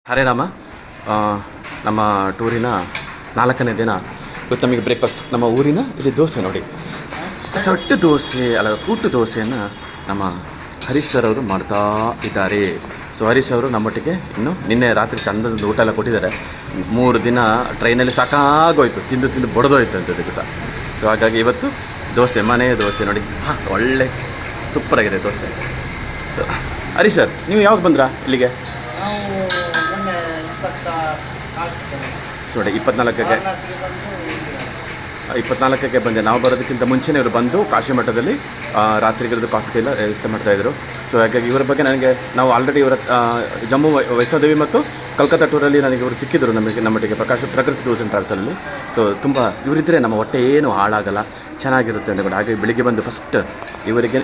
ಹರೇ ರಾಮ. ನಮ್ಮ ಟೂರಿನ 4ನೇ ದಿನ. ಇವತ್ತು ನಮಗೆ ಬ್ರೇಕ್ಫಾಸ್ಟ್ ನಮ್ಮ ಊರಿನ ಇಲ್ಲಿ ದೋಸೆ ನೋಡಿ, ಸೊಟ್ಟು ದೋಸೆ ಅಲ್ಲ ಕೂಟು ದೋಸೆಯನ್ನು ನಮ್ಮ ಹರೀಶ್ ಸರ್ ಅವರು ಮಾಡ್ತಾ ಇದ್ದಾರೆ. ಸೊ ಹರೀಶ್ ಅವರು ನಮ್ಮೊಟ್ಟಿಗೆ ನಿನ್ನೆ ರಾತ್ರಿ ಚಂದದ ಊಟ ಎಲ್ಲ ಕೊಟ್ಟಿದ್ದಾರೆ. 3 ದಿನ ಟ್ರೈನಲ್ಲಿ ಸಾಕಾಗೋಯ್ತು, ತಿಂದು ಬೊಡೆದೋಯ್ತು ಅಂತ ದಿವಸ. ಸೊ ಹಾಗಾಗಿ ಇವತ್ತು ದೋಸೆ, ಮನೆ ದೋಸೆ ನೋಡಿ, ಒಳ್ಳೆ ಸೂಪರಾಗಿದೆ ದೋಸೆ. ಹರೀಶ್ ಸರ್, ನೀವು ಯಾವಾಗ ಬಂದ್ರಾ ಇಲ್ಲಿಗೆ? ನೋಡಿ 24ಕ್ಕೆ ಬಂದೆ. ನಾವು ಬರೋದಕ್ಕಿಂತ ಮುಂಚೆನೇ ಇವರು ಬಂದು ಕಾಶಿ ಮಠದಲ್ಲಿ ರಾತ್ರಿಗಿರೋದು ಕಾಫಿ ಎಲ್ಲ ವ್ಯವಸ್ಥೆ ಮಾಡ್ತಾಯಿದ್ರು. ಸೊ ಹಾಗಾಗಿ ಇವರ ಬಗ್ಗೆ ನನಗೆ ನಾವು ಆಲ್ರೆಡಿ ಇವರ ಜಮ್ಮು ವೈಷ್ಣೋದೇವಿ ಮತ್ತು ಕಲ್ಕತ್ತಾ ಟೂರಲ್ಲಿ ನನಗೆ ಇವರು ಸಿಕ್ಕಿದ್ರು ನಮ್ಮೊಟ್ಟಿಗೆ ಪ್ರಕೃತಿ ಟೂರ್ಸ್ ಆ್ಯಂಡ್ ಟ್ರಾವೆಲ್ಸಲ್ಲಿ. ಸೊ ತುಂಬ ಇವರಿದ್ದರೆ ನಮ್ಮ ಹೊಟ್ಟೆ ಏನು ಹಾಳಾಗಲ್ಲ, ಚೆನ್ನಾಗಿರುತ್ತೆ ಅಂತ ಕೂಡ. ಹಾಗೆ ಬೆಳಿಗ್ಗೆ ಬಂದು ಫಸ್ಟ್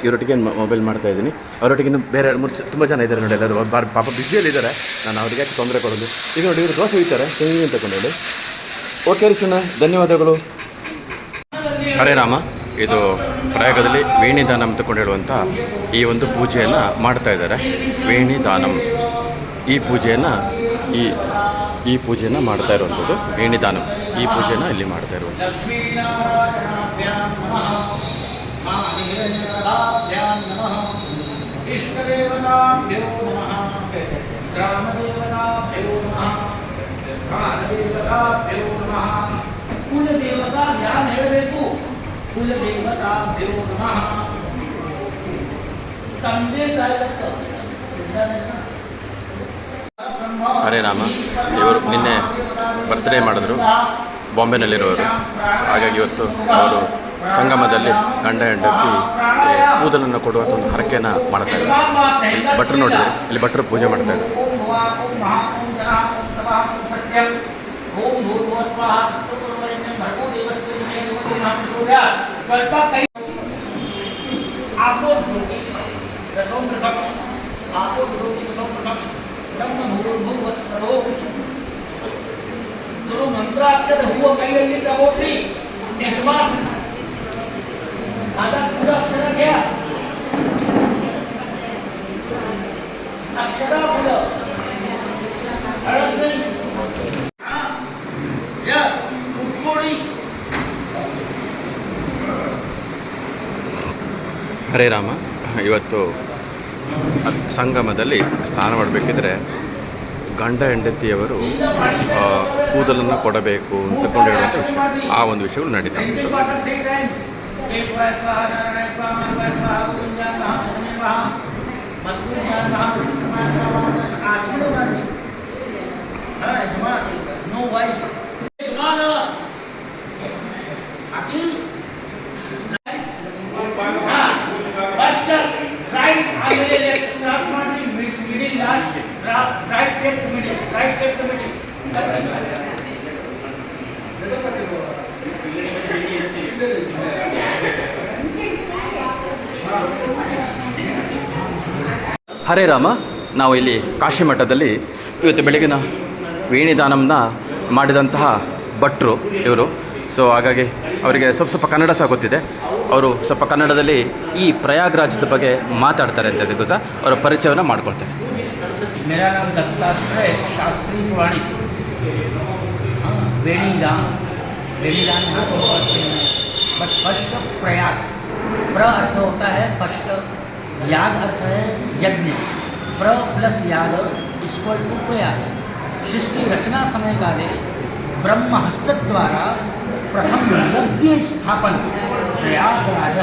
ಇವರೊಟ್ಟಿಗೆ ಮೊಬೈಲ್ ಮಾಡ್ತಾಯಿದ್ದೀನಿ. ಅವರೊಟ್ಟಿಗೆ ಇನ್ನು ಬೇರೆ 2-3 ತುಂಬ ಜನ ಇದ್ದಾರೆ ನೋಡಿ, ಎಲ್ಲರೂ ಪಾಪ ಬಿಸಿಯಲ್ಲಿದ್ದಾರೆ. ನಾನು ಅವರಿಗೆ ಯಾಕೆ ತೊಂದರೆ ಕೊಡೋದು. ಈಗ ನೋಡಿ ಇವರು ದೋಸೆ ಇದ್ದಾರೆ ಅಂತ ತಗೊಂಡು. ಓಕೆ ಹರೀಶಣ್ಣ, ಧನ್ಯವಾದಗಳು. ಹರೇ ರಾಮ. ಇದು ಪ್ರಯಾಗದಲ್ಲಿ ವೇಣಿದಾನಂ ತಗೊಂಡು ಹೇಳುವಂಥ ಈ ಒಂದು ಪೂಜೆಯನ್ನು ಮಾಡ್ತಾ ಇದ್ದಾರೆ. ವೇಣಿದಾನಂ ಈ ಪೂಜೆಯನ್ನು ಮಾಡ್ತಾ ಇರುವಂಥದ್ದು. ವೇಣಿದಾನಂ ಈ ಪೂಜೆಯನ್ನು ಇಲ್ಲಿ ಮಾಡ್ತಾ ಇರುವಂಥದ್ದು. ಹರೇ ರಾಮ. ಇವರು ನಿನ್ನೆ ಬರ್ತ್ಡೇ ಮಾಡಿದ್ರು ಬಾಂಬೆನಲ್ಲಿರೋರು. ಹಾಗಾಗಿ ಇವತ್ತು ಅವರು ಸಂಗಮದಲ್ಲಿ ಗಂಡ ಹೆಂಡತಿ ಕೂದಲನ್ನು ಕೊಡುವಂಥ ಒಂದು ಹರಕೆಯನ್ನು ಮಾಡ್ತಾ ಇದ್ದಾರೆ. ಇಲ್ಲಿ ಭಟ್ರು ನೋಡಿದ್ದಾರೆ, ಇಲ್ಲಿ ಭಟ್ರು ಪೂಜೆ ಮಾಡ್ತಾ ಇದ್ದಾರೆ. ಮಂತ್ರಾಕ್ಷರ ಹೂವ ಕೈಯಲ್ಲಿ ತಗೊಂಡ್ರಿ ಯಜಮಾನ್, ಪೂರ ಅಕ್ಷರ ಗ್ಯಾ ಅಕ್ಷರ ಪೂರ ಹಳದ್ ನಹೀ. ಯಸ್, ಉಟ್ಕೋಡಿ. ಹರೇ ರಾಮ. ಇವತ್ತು ಸಂಗಮದಲ್ಲಿ ಸ್ನಾನ ಮಾಡಬೇಕಿದ್ರೆ ಗಂಡ ಹೆಂಡತಿಯವರು ಕೂದಲನ್ನು ಕೊಡಬೇಕು ಅಂತಕೊಂಡು ಹೇಳುವಂಥ ವಿಷಯ, ಆ ಒಂದು ವಿಷಯಗಳು ನಡೀತಾ ಉಂಟು. ಹರೇ ರಾಮ. ನಾವು ಇಲ್ಲಿ ಕಾಶಿ ಮಠದಲ್ಲಿ ಇವತ್ತು ಬೆಳಗಿನ ವೇಣಿದಾನಂನ ಮಾಡಿದಂತಹ ಭಟ್ರು ಇವರು. ಸೊ ಹಾಗಾಗಿ ಅವರಿಗೆ ಸ್ವಲ್ಪ ಕನ್ನಡ ಸಹ ಗೊತ್ತಿದೆ. ಅವರು ಸ್ವಲ್ಪ ಕನ್ನಡದಲ್ಲಿ ಈ ಪ್ರಯಾಗ್ರಾಜದ ಬಗ್ಗೆ ಮಾತಾಡ್ತಾರೆ ಅಂತ ಅದಕ್ಕೂ ಸಹ ಅವರ ಪರಿಚಯವನ್ನು ಮಾಡ್ಕೊಳ್ತಾರೆ. मेरा नाम दत्तात्रेय शास्त्री पुराणिक। वेणीदान यहाँ पर कहते हैं, बट फर्स्ट प्रयाग, प्र अर्थ होता है फर्स्ट, याग अर्थ है यज्ञ, प्र प्लस याग इक्वल टू प्रयाग। सृष्टि रचना समय काले ब्रह्म हस्त द्वारा प्रथम यज्ञ स्थापन प्रयागराज,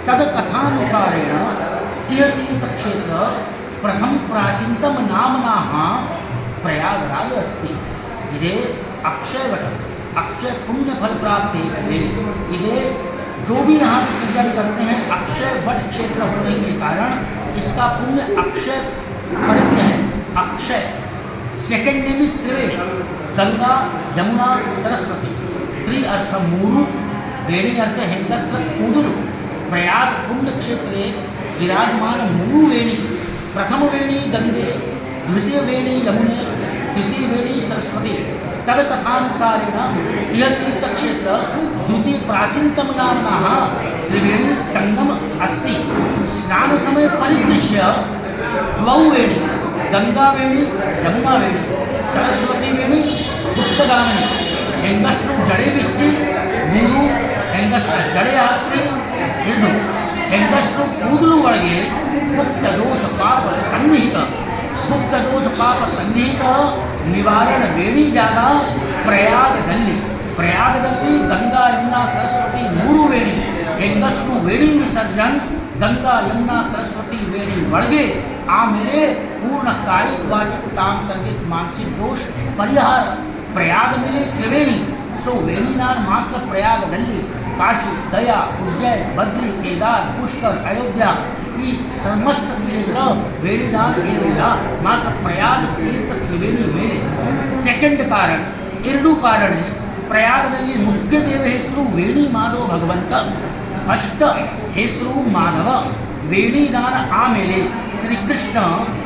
तद कथानुसारेण इह तीर्थक्षेत्र प्रथम प्राचीनतम नामना प्रयागराज अस्ति। इदे अक्षयवट, अक्षय पुण्य फल प्राप्ति करे। इदे जो भी यहाँ पूजन करते हैं अक्षय वट क्षेत्र होने के कारण इसका पुण्य अक्षय पर्यंत है। अक्षय सेकेंड नेम इज त्रिवेणी, गंगा यमुना सरस्वती। त्रि अर्थ मूरु, वेणी अर्थ हेंगस्त्र कूदुलु। प्रयाग पुण्य क्षेत्रे विराजमान मूरु वेणी, प्रथम वेणी गंगे, द्वितीय वेणी यमुने, तृतीय वेणी सरस्वती। तद कथानुसारेण यह तीर्थक्षेत्र द्वितीय प्राचीनतम नामना त्रिवेणी संगम अस्ति। स्नान समय परिदृश्य द्वौ वेणी ಗಂಗಾ ವೇಣಿ ಯಮುನಾ ವೇಣಿ ಸರಸ್ವತಿ ವೇಣಿ ಗುಪ್ತಗಾಮಿನಿ ಹೆಂಗಸರು ಜಡೆ ಬಿಚ್ಚಿ 3 ಹೆಂಗಸರ ಜಡೆ ಹಾಕಿ 2 ಹೆಂಗಸರು ಕೂದಲು ಒಳಗೆ ಗುಪ್ತ ದೋಷ ಪಾಪ ಸನ್ನಿಹಿತ ಗುಪ್ತ ದೋಷ ಪಾಪ ಸನ್ನಿಹಿತ ನಿವಾರಣ ವೇಣಿ ಜಾಗ ಪ್ರಯಾಗದಲ್ಲಿ ಗಂಗಾ ಯಮುನಾ ಸರಸ್ವತಿ 3 ವೇಣಿ ಹೆಂಗಸರು ವೇಣಿ ವಿಸರ್ಜನ್ ಗಂಗಾ ಯಮುನಾ ಸರಸ್ವತಿ ವೇಣಿ ಒಳಗೆ ಆಮೇಲೆ ಪೂರ್ಣ ಕಾಯಿಕ ವಾಚಿಕ ತಾಮಸಿಕ ಮಾನಸಿಕ ದೋಷ ಪರಿಹಾರ ಪ್ರಯಾಗದಲ್ಲಿ ತ್ರಿವೇಣಿ ಸೊ ವೇಣಿನಾನ್ ಮಾತ್ರ ಪ್ರಯಾಗದಲ್ಲಿ ಕಾಶಿ ಗಯಾ ಉಜ್ಜೈನ್ ಬದ್ರಿ ಕೇದಾರ್ ಪುಷ್ಕರ್ ಅಯೋಧ್ಯ ಈ ಸಮಸ್ತ ಕ್ಷೇತ್ರ ವೇಣಿದಾನ ಇರಲಿಲ್ಲ ಮಾತ್ರ ಪ್ರಯಾಗ ತೀರ್ಥ ತ್ರಿವೇಣಿ ಮೇಲೆ ಸೆಕೆಂಡ್ ಕಾರಣ 2 ಕಾರಣ ಪ್ರಯಾಗದಲ್ಲಿ ಮುಖ್ಯ ದೇವ ಹೆಸರು ವೇಣಿ ಮಾಧವ ಭಗವಂತ ಅಷ್ಟ ಹೆಸರು ಮಾಧವ ವೇಣಿದಾನ ಆಮೇಲೆ ಶ್ರೀಕೃಷ್ಣ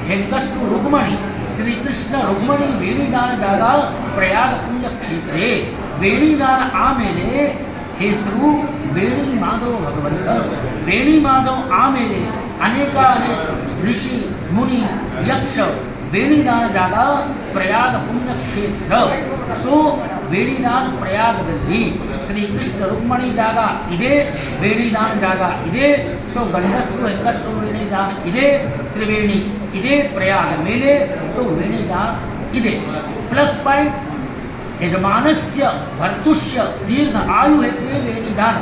ಹೆಂಗಸರು ರುಕ್ಮಣಿ ಶ್ರೀಕೃಷ್ಣ ರುಕ್ಮಣಿ ವೇಣಿದಾನ ಜಾಗ ಪ್ರಯಾಗ ಪುಣ್ಯ ಕ್ಷೇತ್ರೇ ವೇಣಿದಾನ ಆಮೇಲೆ ಹೆಸರು ವೇಣಿ ಮಾಧವ ಭಗವಂತ ವೇಣಿ ಮಾಧವ ಆಮೇಲೆ ಅನೇಕ ಋಷಿ ಮುನಿ ಯಕ್ಷ ವೇಣಿದಾನ ಜಾಗ ಪ್ರಯಾಗ ಪುಣ್ಯ ಕ್ಷೇತ್ರ ಸೊ ವೇಣಿದಾನ ಪ್ರಯಾಗದಲ್ಲಿ ಶ್ರೀಕೃಷ್ಣ ರುಕ್ಮಣಿ ಜಾಗ ಇದೆ ವೇಣಿದಾನ ಜಾಗ ಇದೆ ಸೊ ಗಂಡಸರು ಹೆಂಗಸರು ವೇಣಿದಾನ ಇದೆ ತ್ರಿವೇಣಿ ಇದೆ ಪ್ರಯಾಗ ಮೇಲೆ ಸೊ ವೇಣಿದಾನ ಇದೆ ಪ್ಲಸ್ ಪಾಯಿಂಟ್ ಯಜಮಾನಸ್ಯ ಭರ್ತುಷ್ಯ ದೀರ್ಘ ಆಯು ಹೆತ್ವೆ ವೇಣಿದಾನ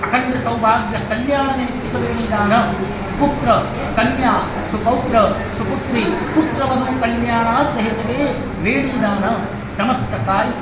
ಅಖಂಡ ಸೌಭಾಗ್ಯ ಕಲ್ಯಾಣ ನಿಮಿತ್ತ ವೇಣಿದಾನ ಪುತ್ರ ಕನ್ಯಾ ಸುಪೌತ್ರ ಸುಪುತ್ರಿ ಪುತ್ರವಧು ಕಲ್ಯಾಣಾರ್ಥ ಹೇತುವೆ ವೇಣಿದಾನ ಸಮಸ್ತ ಕಾಯಿ